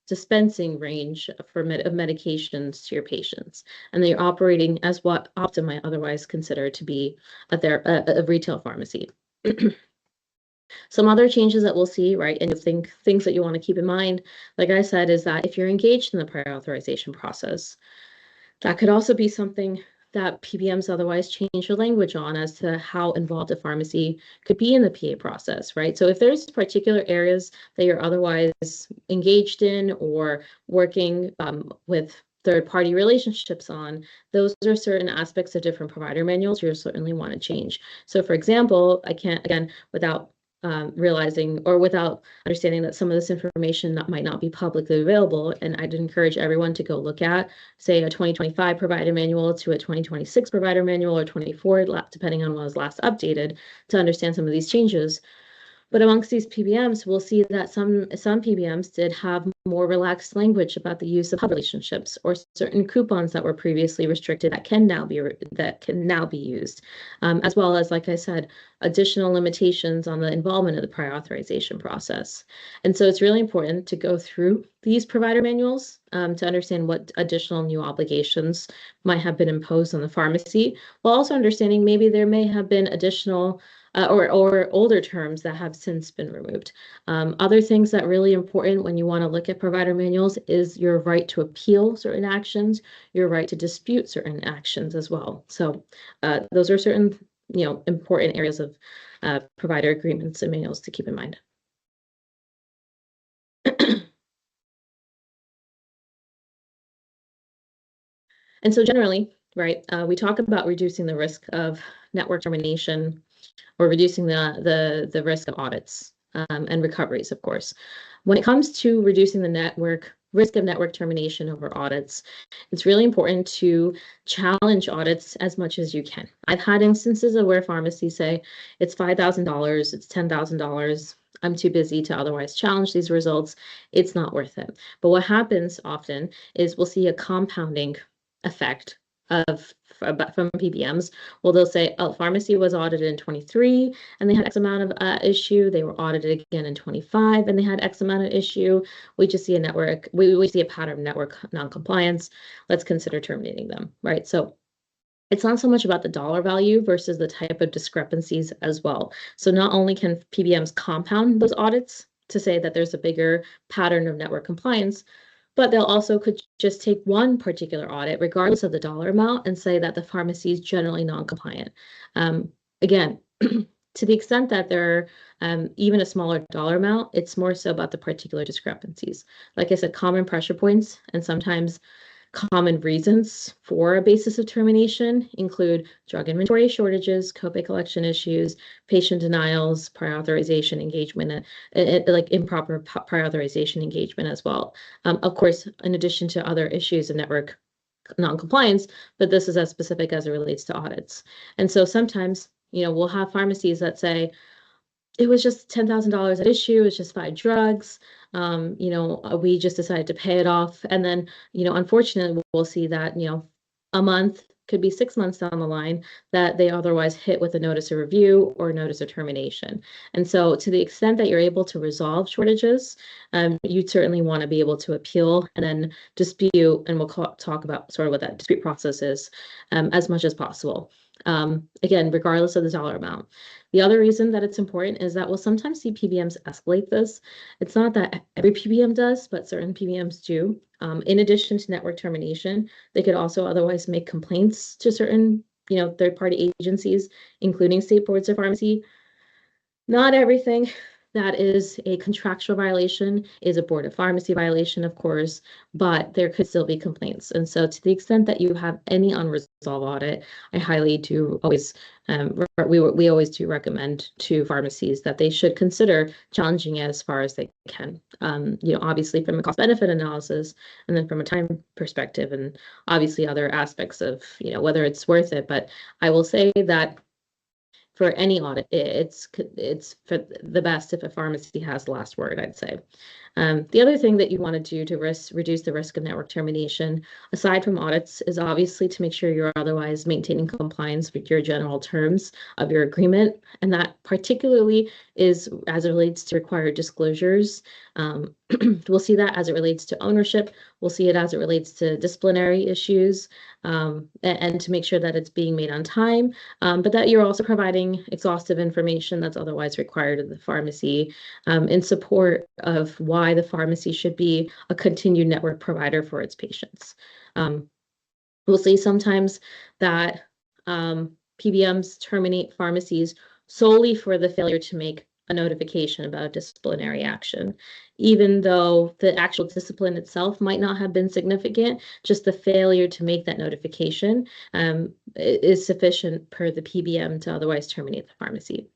dispensing range of medications to your patients, and they're operating as what Optum might otherwise consider to be a retail pharmacy. Some other changes that we'll see, right, and things that you want to keep in mind, like I said, is that if you're engaged in the prior authorization process, that could also be something that PBMs otherwise change the language on as to how involved a pharmacy could be in the PA process, right? So if there's particular areas that you're otherwise engaged in or working with third-party relationships on. Those are certain aspects of different provider manuals you'll certainly want to change. So for example, I can't, again, without realizing or without understanding that some of this information might not be publicly available. And I'd encourage everyone to go look at, say, a 2025 provider manual to a 2026 provider manual or 24, depending on what was last updated, to understand some of these changes. But amongst these PBMs, we'll see that some PBMs did have more relaxed language about the use of hub relationships or certain coupons that were previously restricted that can now be used, as well as, like I said, additional limitations on the involvement of the prior authorization process. And so it's really important to go through these provider manuals to understand what additional new obligations might have been imposed on the pharmacy, while also understanding maybe there may have been additional or older terms that have since been removed. Other things that are really important when you want to look at provider manuals is your right to appeal certain actions, your right to dispute certain actions as well. So those are certain, important areas of provider agreements and manuals to keep in mind. And so generally, right, we talk about reducing the risk of network termination or reducing the risk of audits and recoveries, of course. When it comes to reducing the risk of network termination over audits, it's really important to challenge audits as much as you can. I've had instances of where pharmacies say it's $5,000, it's $10,000. I'm too busy to otherwise challenge these results. It's not worth it. But what happens often is we'll see a compounding effect from PBMs. Well, they'll say, oh, pharmacy was audited in 23 and they had X amount of issue. They were audited again in 25 and they had X amount of issue. We just see we see a pattern of network non-compliance. Let's consider terminating them, right? So it's not so much about the dollar value versus the type of discrepancies as well. So not only can PBMs compound those audits to say that there's a bigger pattern of network compliance, but they'll also could just take one particular audit, regardless of the dollar amount, and say that the pharmacy is generally non-compliant. Again, to the extent that they're even a smaller dollar amount, it's more so about the particular discrepancies. Like I said, common pressure points and sometimes common reasons for a basis of termination include drug inventory shortages, copay collection issues, patient denials, prior authorization engagement, like improper prior authorization engagement as well. Of course, in addition to other issues of network non-compliance, but this is as specific as it relates to audits. And so sometimes, we'll have pharmacies that say, it was just $10,000 at issue. It's just 5 drugs. We just decided to pay it off. And then, unfortunately, we'll see that, a month, could be 6 months down the line, that they otherwise hit with a notice of review or notice of termination. And so to the extent that you're able to resolve shortages, you certainly want to be able to appeal and then dispute, and we'll talk about sort of what that dispute process is as much as possible. Again, regardless of the dollar amount. The other reason that it's important is that we'll sometimes see PBMs escalate this. It's not that every PBM does, but certain PBMs do. In addition to network termination, they could also otherwise make complaints to certain, third-party agencies, including state boards of pharmacy. Not everything that is a contractual violation is a board of pharmacy violation, of course, but there could still be complaints. And so to the extent that you have any unresolved audit, I highly do always, we always do recommend to pharmacies that they should consider challenging it as far as they can. Obviously from a cost benefit analysis and then from a time perspective and obviously other aspects of, whether it's worth it. But I will say that for any audit, it's for the best if a pharmacy has the last word, I'd say. The other thing that you want to do to reduce the risk of network termination, aside from audits, is obviously to make sure you're otherwise maintaining compliance with your general terms of your agreement. And that particularly is as it relates to required disclosures. We'll see that as it relates to ownership. We'll see it as it relates to disciplinary issues, and to make sure that it's being made on time, but that you're also providing exhaustive information that's otherwise required of the pharmacy in support of why the pharmacy should be a continued network provider for its patients. We'll see sometimes that PBMs terminate pharmacies solely for the failure to make a notification about a disciplinary action. Even though the actual discipline itself might not have been significant, just the failure to make that notification is sufficient per the PBM to otherwise terminate the pharmacy.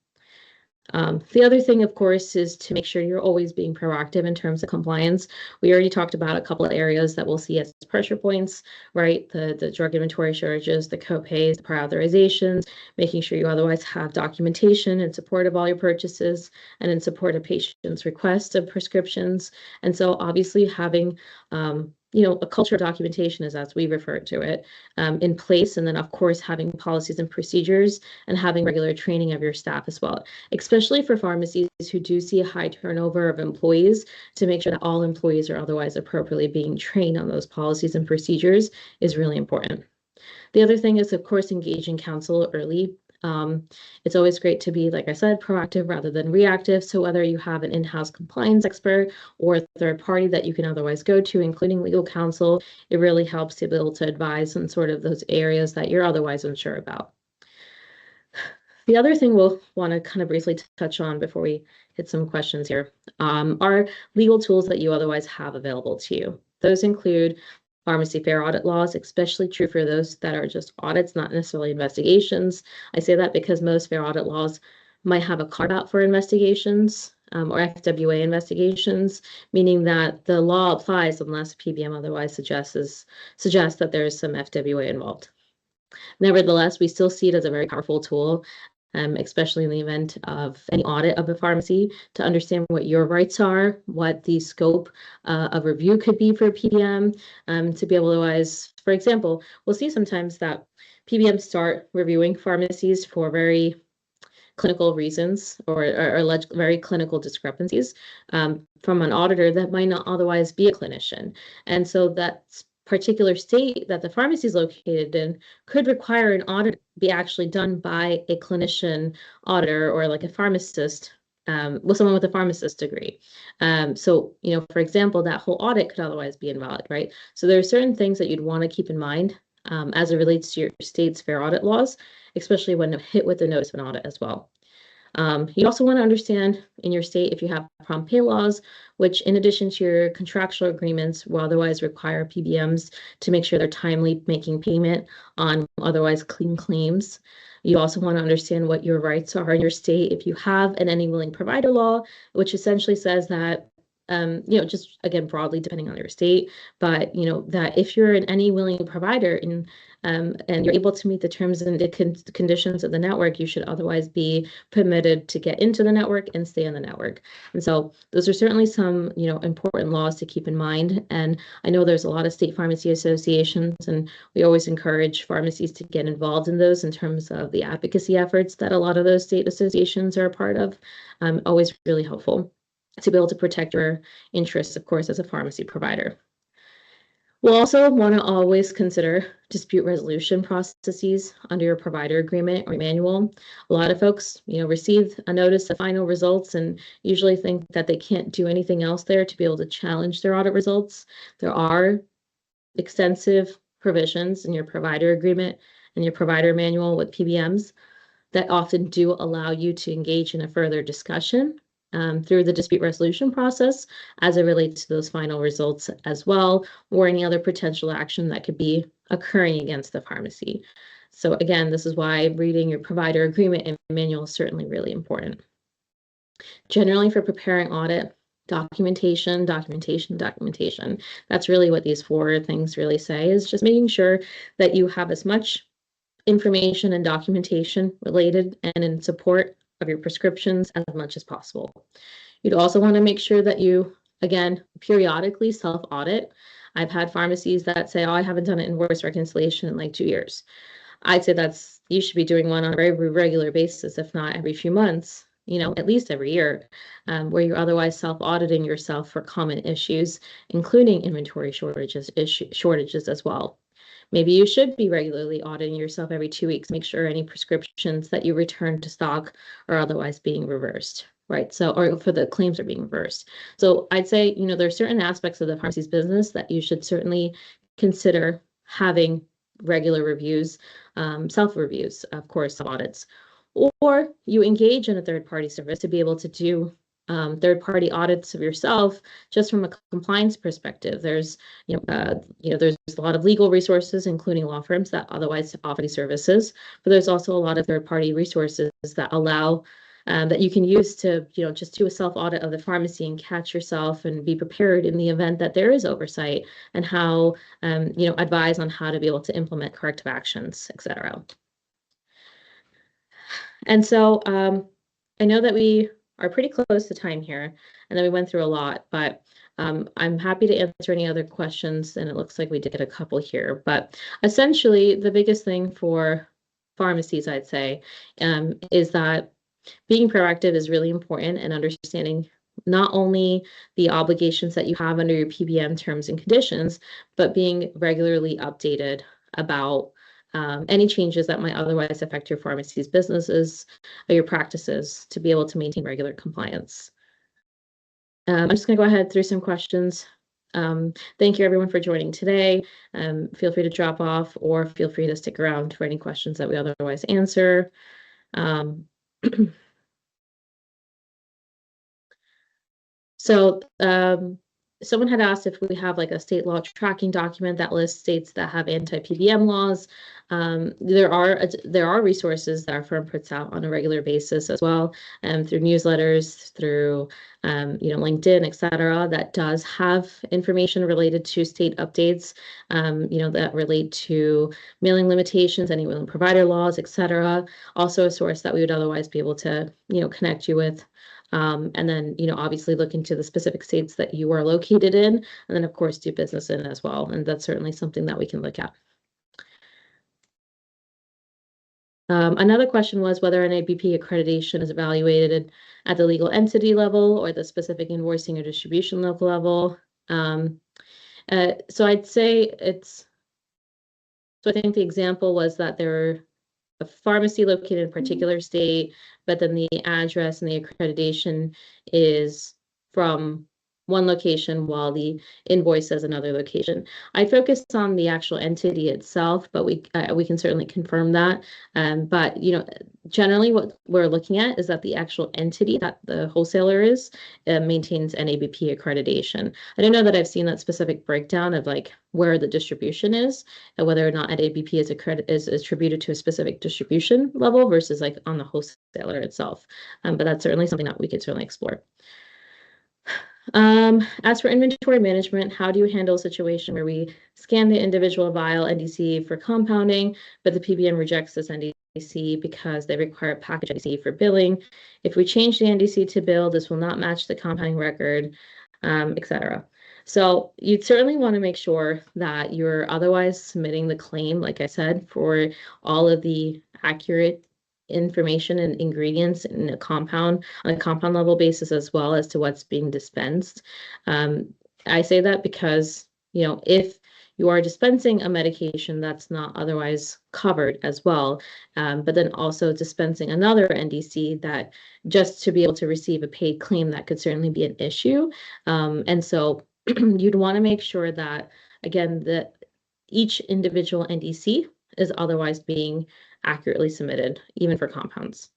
The other thing, of course, is to make sure you're always being proactive in terms of compliance. We already talked about a couple of areas that we'll see as pressure points, right? The drug inventory shortages, the copays, the prior authorizations, making sure you otherwise have documentation in support of all your purchases and in support of patients' requests of prescriptions. And so obviously having a culture of documentation, as we refer to it, in place. And then, of course, having policies and procedures and having regular training of your staff as well, especially for pharmacies who do see a high turnover of employees, to make sure that all employees are otherwise appropriately being trained on those policies and procedures is really important. The other thing is, of course, engaging counsel early. It's always great to be, like I said, proactive rather than reactive. So whether you have an in-house compliance expert or a third party that you can otherwise go to, including legal counsel, it really helps to be able to advise on sort of those areas that you're otherwise unsure about. The other thing we'll want to kind of briefly touch on before we hit some questions here are legal tools that you otherwise have available to you. Those include pharmacy fair audit laws, especially true for those that are just audits, not necessarily investigations. I say that because most fair audit laws might have a carve out for investigations or FWA investigations, meaning that the law applies unless PBM otherwise suggests that there is some FWA involved. Nevertheless, we still see it as a very powerful tool, especially in the event of any audit of a pharmacy, to understand what your rights are, what the scope of review could be for a PBM, to be able to, for example, we'll see sometimes that PBMs start reviewing pharmacies for very clinical reasons or alleged very clinical discrepancies from an auditor that might not otherwise be a clinician. And so that's particular state that the pharmacy is located in could require an audit be actually done by a clinician auditor or like a pharmacist, with someone with a pharmacist degree. So, for example, that whole audit could otherwise be invalid, right? So there are certain things that you'd want to keep in mind as it relates to your state's fair audit laws, especially when hit with the notice of an audit as well. You also want to understand in your state if you have prompt pay laws, which in addition to your contractual agreements will otherwise require PBMs to make sure they're timely making payment on otherwise clean claims. You also want to understand what your rights are in your state if you have an any willing provider law, which essentially says that just again, broadly depending on your state, but that if you're an any willing provider and you're able to meet the terms and the conditions of the network, you should otherwise be permitted to get into the network and stay on the network. And so those are certainly some, important laws to keep in mind. And I know there's a lot of state pharmacy associations, and we always encourage pharmacies to get involved in those in terms of the advocacy efforts that a lot of those state associations are a part of. Always really helpful to be able to protect your interests, of course, as a pharmacy provider. We'll also want to always consider dispute resolution processes under your provider agreement or manual. A lot of folks, receive a notice of final results and usually think that they can't do anything else there to be able to challenge their audit results. There are extensive provisions in your provider agreement and your provider manual with PBMs that often do allow you to engage in a further discussion through the dispute resolution process as it relates to those final results as well, or any other potential action that could be occurring against the pharmacy. So again, this is why reading your provider agreement and manual is certainly really important. Generally, for preparing audit, documentation. That's really what these 4 things really say, is just making sure that you have as much information and documentation related and in support of your prescriptions as much as possible. You'd also want to make sure that you, again, periodically self-audit. I've had pharmacies that say, oh, I haven't done an invoice reconciliation in like 2 years. I'd say you should be doing one on a very regular basis, if not every few months, at least every year, where you're otherwise self-auditing yourself for common issues, including inventory shortages as well. Maybe you should be regularly auditing yourself every 2 weeks, make sure any prescriptions that you return to stock are otherwise being reversed, right? So, or for the claims are being reversed. So I'd say, there are certain aspects of the pharmacy's business that you should certainly consider having regular reviews, self-reviews, of course, audits. or you engage in a third-party service to be able to do third-party audits of yourself just from a compliance perspective. There's there's a lot of legal resources, including law firms that otherwise offer these services, but there's also a lot of third-party resources that allow that you can use to just do a self-audit of the pharmacy and catch yourself and be prepared in the event that there is oversight, and how advise on how to be able to implement corrective actions, etc. And so I know that we are pretty close to time here, and then we went through a lot, but I'm happy to answer any other questions, and it looks like we did get a couple here. But essentially, the biggest thing for pharmacies, I'd say, is that being proactive is really important, and understanding not only the obligations that you have under your PBM terms and conditions, but being regularly updated about any changes that might otherwise affect your pharmacy's businesses or your practices to be able to maintain regular compliance. I'm just going to go ahead through some questions. Thank you everyone for joining today. Feel free to drop off or feel free to stick around for any questions that we otherwise answer. So someone had asked if we have like a state law tracking document that lists states that have anti-PBM laws. There are resources that our firm puts out on a regular basis as well, through newsletters, through LinkedIn, etc. That does have information related to state updates, that relate to mailing limitations, any willing provider laws, etc. Also a source that we would otherwise be able to connect you with. And then, obviously look into the specific states that you are located in, and then of course do business in as well. And that's certainly something that we can look at. Another question was whether an ABP accreditation is evaluated at the legal entity level or the specific invoicing or distribution local level. So I'd say so I think the example was that there a pharmacy located in a particular state, but then the address and the accreditation is from one location while the invoice says another location. I focused on the actual entity itself, but we can certainly confirm that. But generally what we're looking at is that the actual entity that the wholesaler is maintains an ABP accreditation. I don't know that I've seen that specific breakdown of like where the distribution is and whether or not an ABP is attributed to a specific distribution level versus like on the wholesaler itself. But that's certainly something that we could certainly explore. As for inventory management, how do you handle a situation where we scan the individual vial NDC for compounding, but the PBM rejects this NDC because they require a package NDC for billing? If we change the NDC to bill, this will not match the compounding record, etc. So you'd certainly want to make sure that you're otherwise submitting the claim, like I said, for all of the accurate information and ingredients in a compound on a compound level basis, as well as to what's being dispensed. I say that because, if you are dispensing a medication that's not otherwise covered as well, but then also dispensing another NDC that just to be able to receive a paid claim, that could certainly be an issue. And so you'd want to make sure that, again, that each individual NDC is otherwise being accurately submitted, even for compounds.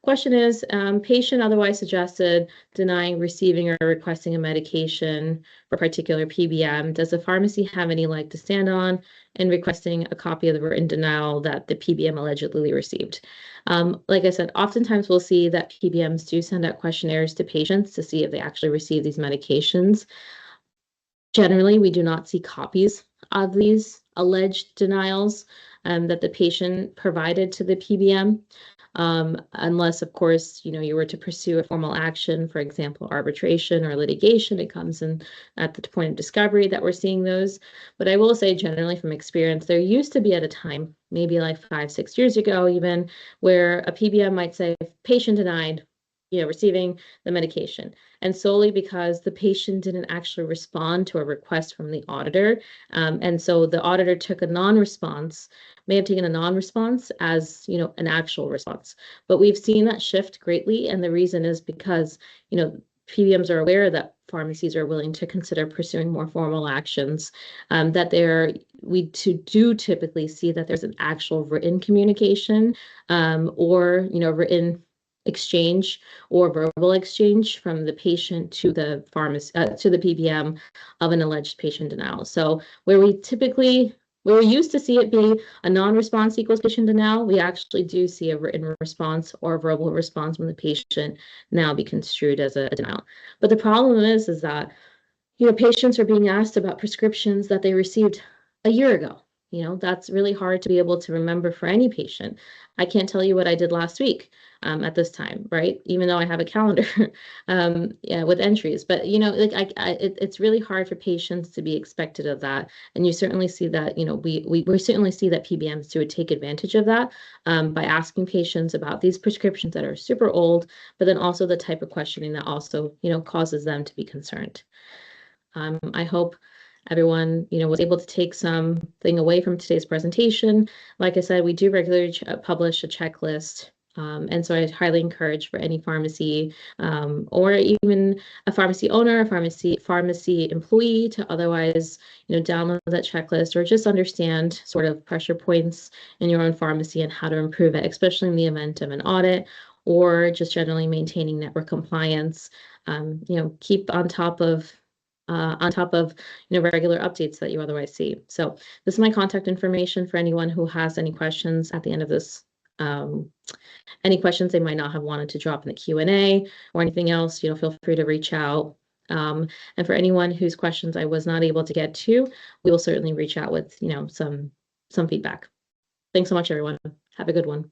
Question is, patient otherwise suggested denying receiving or requesting a medication for a particular PBM. Does the pharmacy have any leg to stand on in requesting a copy of the written denial that the PBM allegedly received? Like I said, oftentimes we'll see that PBMs do send out questionnaires to patients to see if they actually receive these medications. Generally, we do not see copies of these alleged denials that the patient provided to the PBM, unless, of course, you were to pursue a formal action, for example, arbitration or litigation. It comes in at the point of discovery that we're seeing those. But I will say, generally from experience, there used to be at a time, maybe like 5-6 years ago even, where a PBM might say, patient denied, receiving the medication. And solely because the patient didn't actually respond to a request from the auditor. And so the auditor took a non-response, may have taken a non-response as, an actual response. But we've seen that shift greatly. And the reason is because, PBMs are aware that pharmacies are willing to consider pursuing more formal actions, that we do typically see that there's an actual written communication, or written exchange or verbal exchange from the patient to the to the PBM of an alleged patient denial. So where we used to see it be a non-response equals patient denial, we actually do see a written response or a verbal response from the patient now be construed as a denial. But the problem is that patients are being asked about prescriptions that they received a year ago. That's really hard to be able to remember for any patient. I can't tell you what I did last week at this time, right? Even though I have a calendar yeah, with entries. But, it's really hard for patients to be expected of that. And you certainly see that, we certainly see that PBMs would take advantage of that by asking patients about these prescriptions that are super old, but then also the type of questioning that also, causes them to be concerned. I hope everyone, was able to take something away from today's presentation. Like I said, we do regularly publish a checklist. And so I highly encourage for any pharmacy or even a pharmacy owner, a pharmacy employee to otherwise, download that checklist or just understand sort of pressure points in your own pharmacy and how to improve it, especially in the event of an audit or just generally maintaining network compliance. Keep on top of regular updates that you otherwise see. So this is my contact information for anyone who has any questions at the end of this. Any questions they might not have wanted to drop in the Q&A or anything else, feel free to reach out. And for anyone whose questions I was not able to get to, we will certainly reach out with some feedback. Thanks so much, everyone. Have a good one.